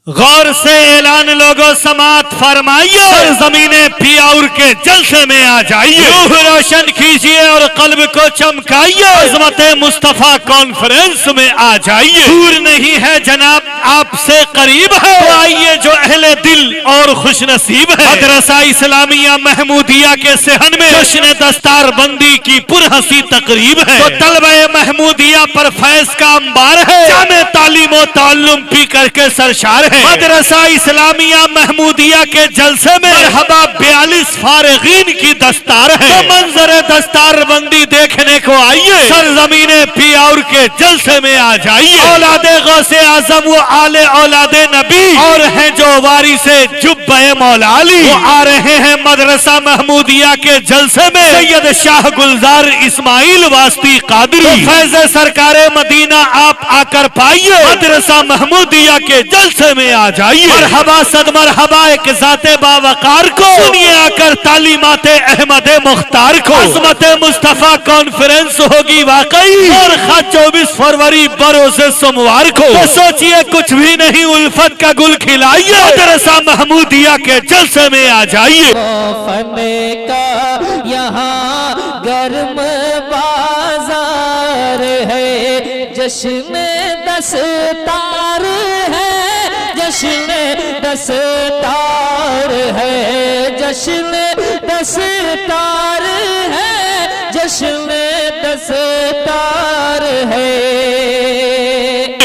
غور سے اعلان لوگوں سماعت فرمائیے، سرزمین پیاور کے جلسے میں آ جائیے، روح روشن کیجیے اور قلب کو چمکائیے، عظمت مصطفیٰ کانفرنس میں آ جائیے، دور نہیں ہے جناب آپ سے قریب ہے، تو آئیے جو اہل دل اور خوش نصیب ہے۔ مدرسہ اسلامیہ محمودیہ کے صحن میں جشن دستار بندی کی پرحسی تقریب ہے، تو طلبہ محمودیہ پر فیض کا انبار ہے، جامع تعلیم و تعلم پی کر کے سرشار ہے۔ مدرسہ اسلامیہ محمودیہ کے جلسے میں مرحبا 42 فارغین کی دستار ہے، تو منظر دستار بندی دیکھنے کو آئیے، سرزمین پیاور کے جلسے میں آ جائیے۔ اولاد غوث اعظم و آل اولاد نبی اور ہیں جو وارث جبہ مولا علی، وہ آ رہے ہیں مدرسہ محمودیہ کے جلسے میں، سید شاہ گلزار اسماعیل واسطی قادری، فیض سرکار مدینہ آپ آ کر پائیے، مدرسہ محمودیہ کے جلسے میں آ جائیے۔ مرحبا صد مرحبا ایک ذات باوقار کو، سنیے آ کر تعلیمات احمد مختار کو، عظمت مصطفیٰ کانفرنس ہوگی واقعی، اور 24 فروری بروز سوموار کو، تو سوچئے کچھ بھی نہیں الفت کا گل کھلائیے، مدرسہ محمودیہ کے جلسے میں آ جائیے۔ فن کا یہاں گرم بازار ہے، جشن دستار ہے، جشن دستار ہے، جشن دستار ہے، جشن دستار ہے۔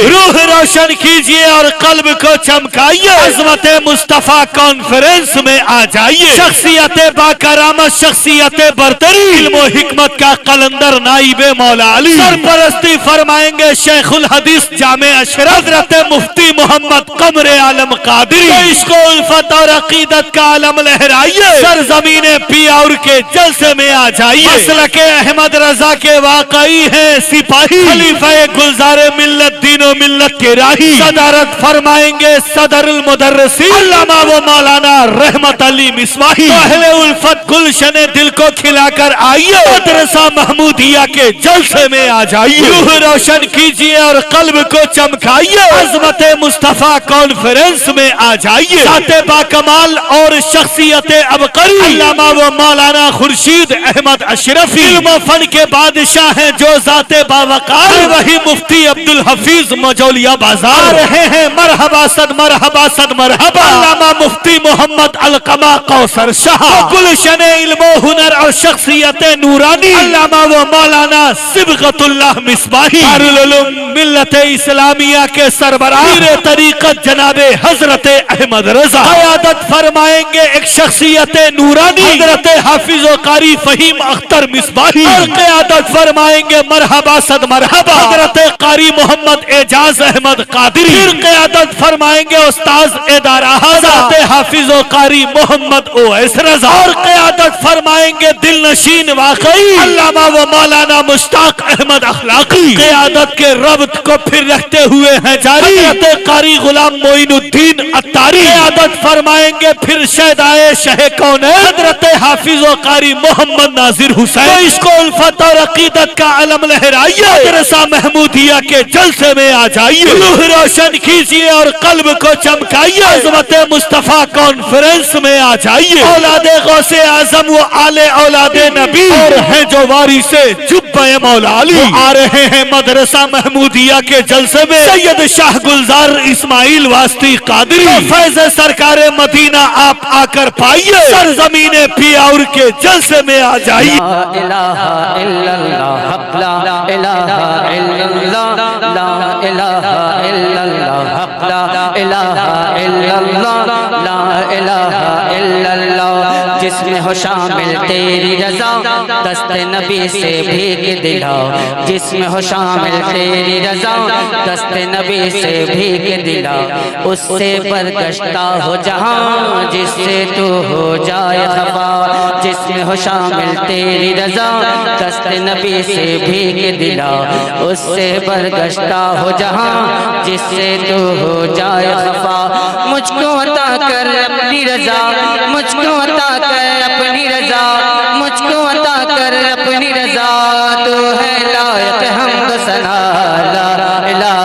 روح روشن کیجئے اور قلب کو چمکائیے، عظمت مصطفیٰ کانفرنس میں آ جائیے، شخصیت باکرامت، شخصیت برتری، علم و حکمت کا قلندر نائب مولا علی، سرپرستی فرمائیں گے شیخ الحدیث جامع اشرف حضرت مفتی محمد قمر عالم قادری، تو عشق و الفت اور عقیدت کا علم لہرائیے، سرزمین پیاور کے جلسے میں آ جائیے۔ مسلک احمد رضا کے واقعی ہیں سپاہی، خلیفہ گلزار ملت دین و ملت کے راہی، صدارت فرمائیں گے صدر المدرسین علامہ و مولانا رحمت علی مصباحی، اہل الفت گلشن دل کو کھلا کر آئیے، مدرسہ محمودیہ کے جلسے میں آ جائیے، روح روشن کیجئے اور قلب کو چمکائیے، عظمت مصطفیٰ کانفرنس میں آ جائیے، ذات باکمال اور شخصیت عبقری علامہ و مولانا خورشید احمد اشرفی، علم و فن کے بادشاہ ہیں جو ذات باوقار، وہی مفتی عبدالحفیظ مجولیہ بازار، آ رہے ہیں مرحبا صد مرحبا صد مرحبا علامہ مفتی محمد علقمہ کوثر شاہ، گلشن علم و ہنر اور شخصیت نورانی علامہ و مولانا صبغت اللہ مصباحی، دارالعلوم ملت اسلامیہ کے سربراہ پیر طریقت جناب حضرت احمد رضا، قیادت فرمائیں گے ایک شخصیت نورانی حضرت حافظ و قاری فہیم اختر مصباحی، اور قیادت فرمائیں گے مرحبا صد مرحبا حضرت قاری محمد اعجاز احمد قادری، پھر قیادت فرمائیں گے استاذ ادارہ حضرت حافظ و قاری محمد اویس رضا، اور قیادت فرمائیں گے دل نشین واقعی علامہ و مولانا مشتاق احمد اخلاقی، قیادت کے ربط کو پھر رکھتے ہوئے ہیں جاری حضرت قاری غلام معین الدین عطاری، قیادت فرمائیں گے پھر شہدائے شہ کونین حضرت حافظ و قاری محمد ناظر حسین، تو عشق و الفت اور عقیدت کا علم لہرائیے، مدرسہ محمودیہ کے جلسے میں آ جائیے، روح روشن کیجئے اور قلب کو چمکائیے، عظمت مصطفیٰ کانفرنس میں آ جائیے، اولاد غوث اعظم و آل اولاد نبی اور ہیں جو وارث جبہ مولا علی، وہ آ رہے ہیں مدرسہ محمودیہ کے جلسے میں، سید شاہ گلزار اسماعیل واسطی قادری، فیض سرکار مدینہ آپ آ کر پائیے، سرزمین پیاور کے جلسے میں آ جائیے۔ لا الہ الا اللہ حق، لا الہ الا اللہ، لا الہ الا اللہ حق، لا الہ الا اللہ، لا الہ الا اللہ، جس میں ہو شامل تیری رضا دست نبی سے بھیگ دلاؤ، جس میں ہو شامل تیری رضا دست نبی سے بھیگ دلاؤ، اس سے برگشتہ ہو جہاں جس سے تو ہو جائے خفا، جس میں ہو شامل تیری رضا دست نبی سے بھیگ دلاؤ، اس سے برگشتہ ہو جہاں جس سے تو ہو جائے خفا، مجھ کو عطا کر اپنی رضا، مجھ کو عطا کر اپنی رضا، مجھ کو عطا کر اپنی رضا، تو ہے لائق حمد ثنا، لا الہ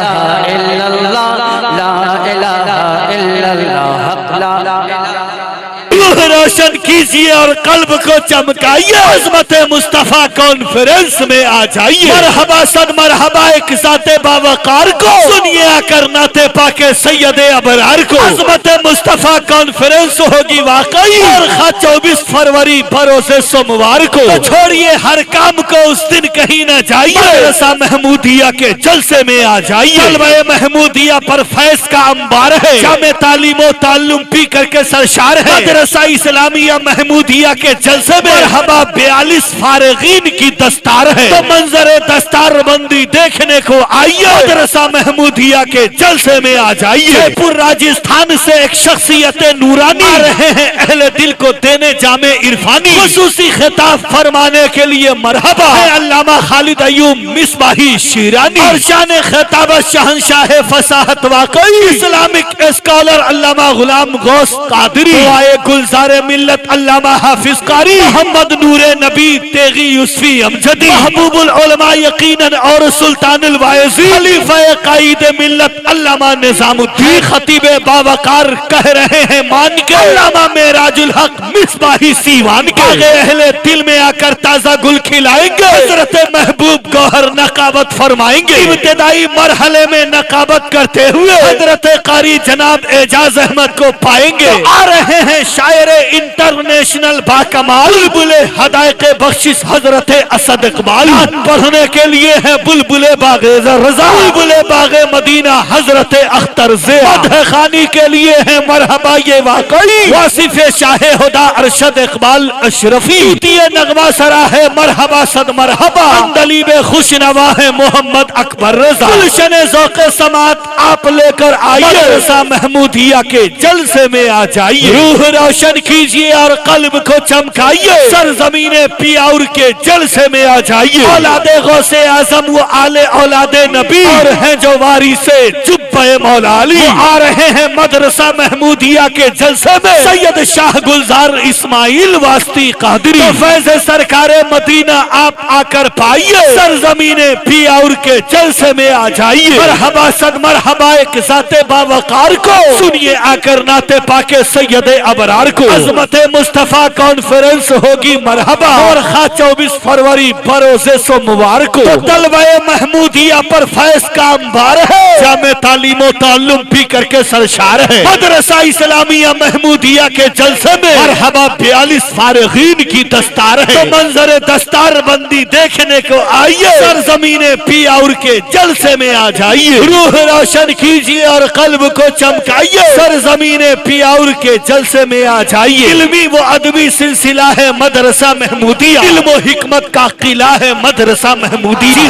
الا اللہ، لا الہ إلا الله حق لا إله روح روشن کیجئے اور قلب کو چمکائیے عظمت مصطفیٰ کانفرنس میں آ جائیے مرحبا صد مرحبا ایک ذات باوقار کو سنیے آ کر نعت پاک سید ابرار کو عظمت مصطفیٰ کانفرنس ہوگی واقعی اور 24 فروری بروز سوموار کو تو چھوڑیے ہر کام کو اس دن کہیں نہ جائیے مدرسہ محمودیہ کے جلسے میں آ جائیے جلوہ محمودیہ پر فیض کا انبار ہے جامع تعلیم و تعلم پی کر کے سرشار ہے مدرسہ اسلامیہ محمودیہ کے جلسے میں مرحبا 42 فارغین کی دستار ہے تو منظر دستار بندی دیکھنے کو آئیے مدرسہ محمودیہ کے جلسے میں آ جائیے جے پور راجستھان سے ایک شخصیت نورانی آ رہے ہیں اہل دل کو دینے جامع عرفانی خصوصی خطاب فرمانے کے لیے مرحبا ہے علامہ خالد ایوب مصباحی شیرانی اور شان خطاب شہنشاہ فصاحت واقعی اسلامک اسکالر علامہ غلام غوث قادری دعائے گلزار ملت علامہ حافظ قاری محمد نور نبی تیغی یوسفی امجدی محبوب العلماء یقیناً اور سلطان الوائزی خلیفہ قائد ملت علامہ نظام الدین خطیب باوقار کہہ رہے ہیں مان کے علامہ معراج الحق مصباحی سیوان کے آگے اہل دل میں آ کر تازہ گل کھلائیں گے حضرت محبوب گوہر نقابت فرمائیں گے ابتدائی مرحلے میں نقابت کرتے ہوئے حضرت قاری جناب اعجاز احمد کو پائیں گے آ رہے ہیں شاعر انٹرنیشنل باکمال بلبل حدائق بخشش حضرت اسد اقبال پڑھنے کے لیے ہے بلبل باغ رضا بلبل باغ مدینہ حضرت اختر مدح خانی کے لیے ہے مرحبا یہ واقعی واصف شاہ ہدا ارشد اقبال اشرفی توتی نغمہ سرا ہے مرحبا صد مرحبا اندلیب خوش نوا ہے محمد اکبر رضا گلشن ذوق سماعت آپ لے کر آئیے مدرسہ محمودیہ کے جلسے میں آ جائیے روح روشن کیجئے اور قلب کو چمکائیے سرزمین پیاور کے جلسے میں آ جائیے اولاد غوث اعظم و آل اولاد نبی اور ہیں جو وارث جبہ مولا علی آ رہے ہیں مدرسہ محمودیہ کے جلسے میں سید شاہ گلزار اسماعیل واسطی قادری فیض سرکار مدینہ آپ آ کر پائیے سرزمین پیاور کے جلسے میں آ جائیے مرحبا صد مرحبا ایک ذات باوقار کو سنیے آ کر نعت پاک سید ابرار کو عظمت مصطفیٰ کانفرنس ہوگی مرحبا اور 24 فروری بروز سوموار کو تو طلبہ محمودیہ پر فیض کا انبار ہے جامع تعلیم و تعلم پی کر کے سرشار ہے مدرسہ اسلامیہ محمودیہ کے جلسے میں مرحبا 42 فارغین کی دستار ہے تو منظر دستار بندی دیکھنے کو آئیے سرزمین پیاور کے جلسے میں آ جائیے روح روشن کیجئے اور قلب کو چمکائیے سرزمین پیاور کے جلسے میں آ جائیے علمی و ادبی سلسلہ ہے مدرسہ محمودیہ علم و حکمت کا قلعہ ہے مدرسہ محمودیہ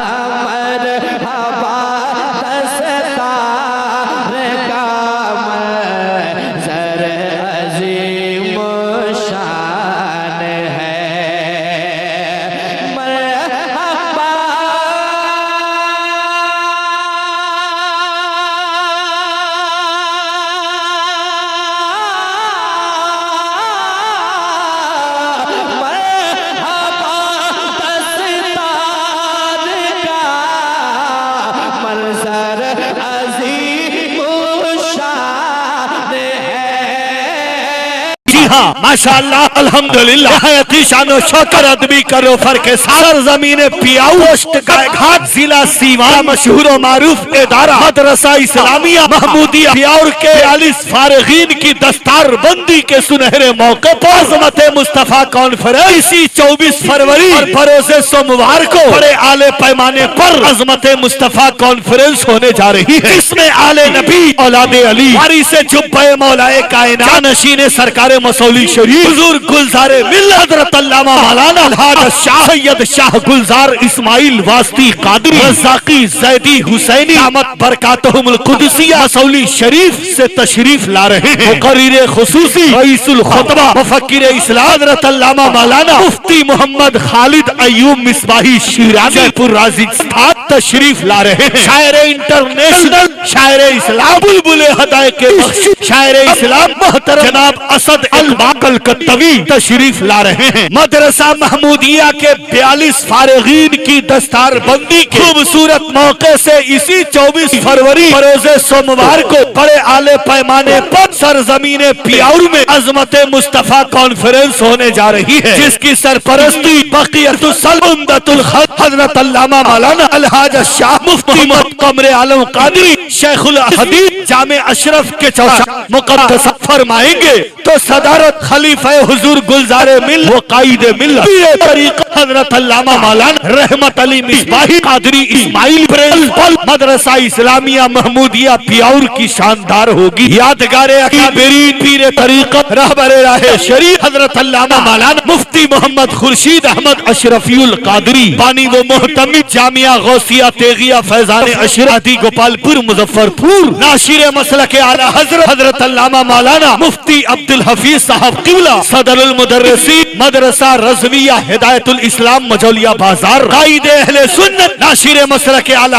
ماشاءاللہ الحمدللہ نہایتی شان و شوکر ادبی کرو فرق سرزمین پیاور پوسٹ گھاٹ ضلع سیوان مشہور و معروف ادارہ مدرسہ اسلامیہ محمودیہ پیاور کے 42 فارغین کی دستار بندی کے سنہرے موقع پر عظمت مصطفیٰ کانفرنس اسی 24 فروری اور بروز سوموار کو بڑے اعلی پیمانے پر عظمت مصطفیٰ کانفرنس ہونے جا رہی ہے اس میں آل نبی اولاد علی وارث جبہ مولا کائنات جانشین سرکار مسولی شریف حضور گلزار ملت حضرت علامہ مولانا الحاج شاہ سید شاہ گلزار اسماعیل واسطی قادری رزاقی زیدی حسینی دامت برکاتہم القدسیہ مسولی شریف سے تشریف لا رہے ہیں مقرر خصوصی رئیس الخطبہ مفکر اسلام حضرت علامہ مولانا مفتی محمد خالد ایوب مصباحی شیرانی جے پور راجستھان تشریف لا رہے ہیں شاعر انٹرنیشنل شاعر اسلام بلبل حدائق بخشش شاعر اسلام محترم جناب اسد علامہ کلکتوی تشریف لا رہے ہیں۔ مدرسہ محمودیہ کے 42 فارغین کی دستار بندی کے خوبصورت موقع سے اسی 24 فروری بروز سوموار کو بڑے اعلی پیمانے پر سرزمین پیاور میں عظمت مصطفیٰ کانفرنس ہونے جا رہی ہے، جس کی سرپرستی بقیت السلمدۃ الخلق حضرت علامہ مولانا الحاج شاہ مفتی محمد قمر عالم قادری شیخ الحدیث جامع اشرف کے چوشا مقدس فرمائیں گے تو صدارت خلیفہ حضور گلزار ملت و قائد ملت پیر طریقہ حضرت علامہ مولانا رحمت علی مصباحی قادری اسماعیل پرنسپل مدرسہ اسلامیہ محمودیہ پیاور کی شاندار ہوگی۔ یادگار اکابرین پیر طریقت رہبر راہ شریف حضرت علامہ مولانا مفتی محمد خورشید احمد اشرفی القادری بانی و محتمی جامعہ غوثیہ تیغیہ فیضان اشرفی گوپال پور مظفر پور ناشر مسلک اعلی حضرت علامہ مولانا مفتی عبدالحفیظ صاحب قبلہ صدر المدرسین مدرسہ رضویہ ہدایت الاسلام مجولیہ بازار قائد اہل سنت ناشر مسلک اعلی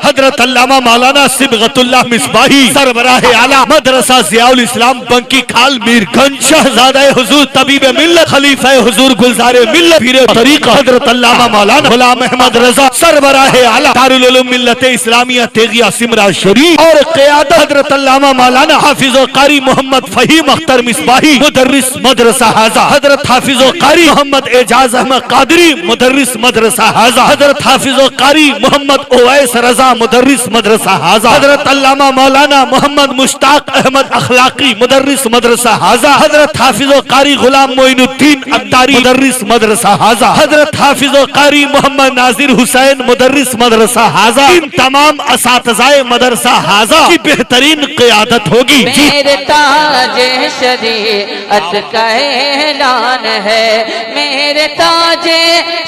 حضرت علامہ مولانا صبغت اللہ مصباحی سربراہ اعلی مدرسہ ضیاء الاسلام بنکی کھال میرگنج شہزادہ حضور طبیب ملت خلیفہ حضور گلزار ملت پیر طریقہ حضرت علامہ مولانا غلام احمد رضا سربراہ اعلی دارالعلوم ملت اسلامیہ تیغیہ سمرا شریف اور قیادت حضرت علامہ مولانا حافظ و قاری محمد فہیم اختر مصباحی مدرس مدرسہ حاضہ حضرت حافظ و قاری محمد اعجاز احمد قادری مدرس مدرسہ حاضہ حضرت حافظ و قاری محمد اویس رضا مدرس مدرسہ حاضہ حضرت علامہ مولانا محمد مشتاق احمد اخلاقی مدرس مدرسہ حاضہ حضرت حافظ و قاری غلام معین الدین عبداری مدرس مدرسہ حاضہ حضرت حافظ و قاری محمد ناظر حسین مدرس مدرسہ حاضہ ان تمام اساتذہ مدرسہ حاضہ کی بہترین قیادت ہوگی۔ میرے تاج شریعت کا اعلان ہے، میرے تاج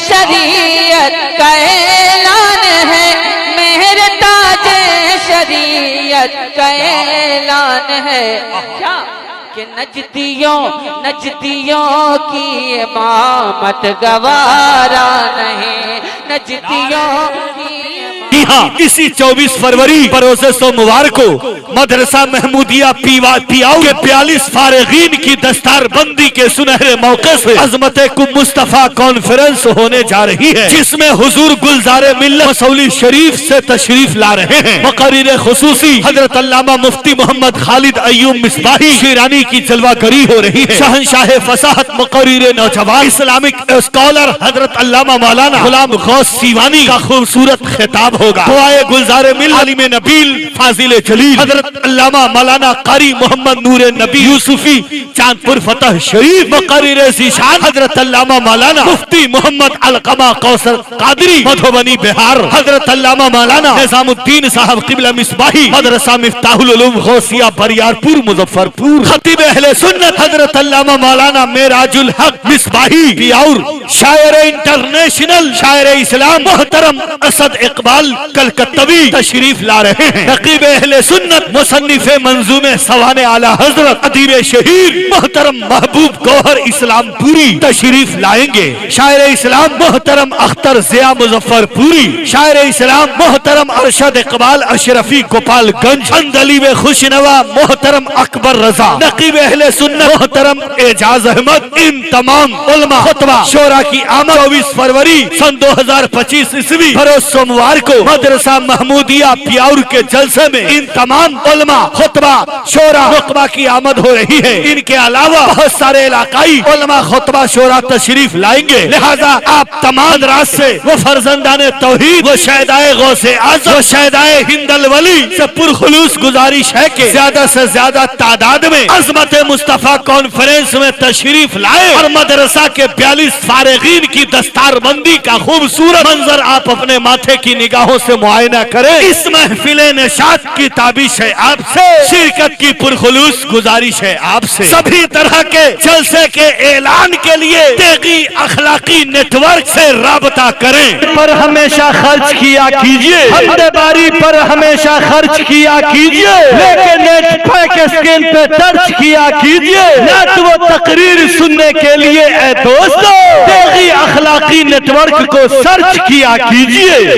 شریعت کا اعلان ہے، میرے تاج شریعت کا اعلان ہے کیا کہ نجدیوں کی امامت گوارا نہیں، نجدیوں کی ہاں اسی 24 فروری بروز سوموار کو مدرسہ محمودیہ پیاور کے 42 فارغین کی دستار بندی کے سنہرے موقع سے عظمت مصطفیٰ کانفرنس ہونے جا رہی ہے، جس میں حضور گلزار ملت مسولی شریف سے تشریف لا رہے ہیں۔ مقرر خصوصی حضرت علامہ مفتی محمد خالد ایوب مصباحی شیرانی کی جلوہ گری ہو رہی ہے۔ شہنشاہ فصاحت مقرر نوجوان اسلامک اسکالر حضرت علامہ مولانا غلام غوث سیوانی کا خوبصورت خطاب ہوگا۔ دعائے گلزار ملت عالم نبیل فاضل جلیل حضرت علامہ مولانا قاری محمد نور نبی یوسفی چاندپور فتح شریف مقرر ذیشان حضرت علامہ مولانا مفتی محمد علقمہ کوثر قادری مدھوبنی بہار حضرت علامہ مولانا نظام الدین صاحب قبلہ مصباحی مدرسہ مفتاح العلوم غوثیہ بریارپور مظفر پور خطیب اہل سنت حضرت علامہ مولانا معراج الحق مصباحی پیاور شاعر انٹرنیشنل شاعر اسلام محترم اسد اقبال کلکتوی تشریف لا رہے ہیں۔ رقیب اہل سنت مصنف منظوم سوانح اعلی حضرت ادیب شہیر محترم محبوب گوہر اسلام پوری تشریف لائیں گے۔ شاعر اسلام محترم اختر ضیاء مظفر پوری شاعر اسلام محترم ارشد اقبال اشرفی گوپال گنج اندلیب خوشنوا محترم اکبر رضا نقیب اہل سنت محترم اعجاز احمد ان تمام علماء خطبہ شورا کی آمد 24 فروری سن 2025 عیسوی بروز سوموار کو مدرسہ محمودیہ پیاور کے جلسے میں ان تمام علماء خطبہ شورا رقبہ کی آمد ہو رہی ہے۔ ان کے علاوہ بہت سارے علاقائی علماء خطبہ شورا تشریف لائیں گے، لہذا آپ تمام راز سے وہ فرزندان توحید وہ شہدائے غوث اعظم وہ شہدائے ہند الولی سے پرخلوص گزارش ہے کہ زیادہ سے زیادہ تعداد میں عظمت مصطفیٰ کانفرنس میں تشریف لائے اور مدرسہ کے 42 فارغین کی دستار بندی کا خوبصورت منظر آپ اپنے ماتھے کی نگاہوں سے معائنہ کریں۔ اس محفل نشاط کی تابش ہے آپ سے، شرکت کی پرخلوص گزارش ہے آپ سے۔ سبھی طرح کے جلسے کے اعلان کے لیے تیغی اخلاقی نیٹ ورک سے رابطہ کریں۔ پر ہمیشہ خرچ کیا کیجئے، حمد باری پر ہمیشہ خرچ کیا کیجئے، لیکن نیٹ پیک اسکرین پہ درج کیا کیجئے۔ نیٹ و تقریر سننے کے لیے اے دوستو تیغی اخلاقی نیٹ ورک کو سرچ کیا کیجئے۔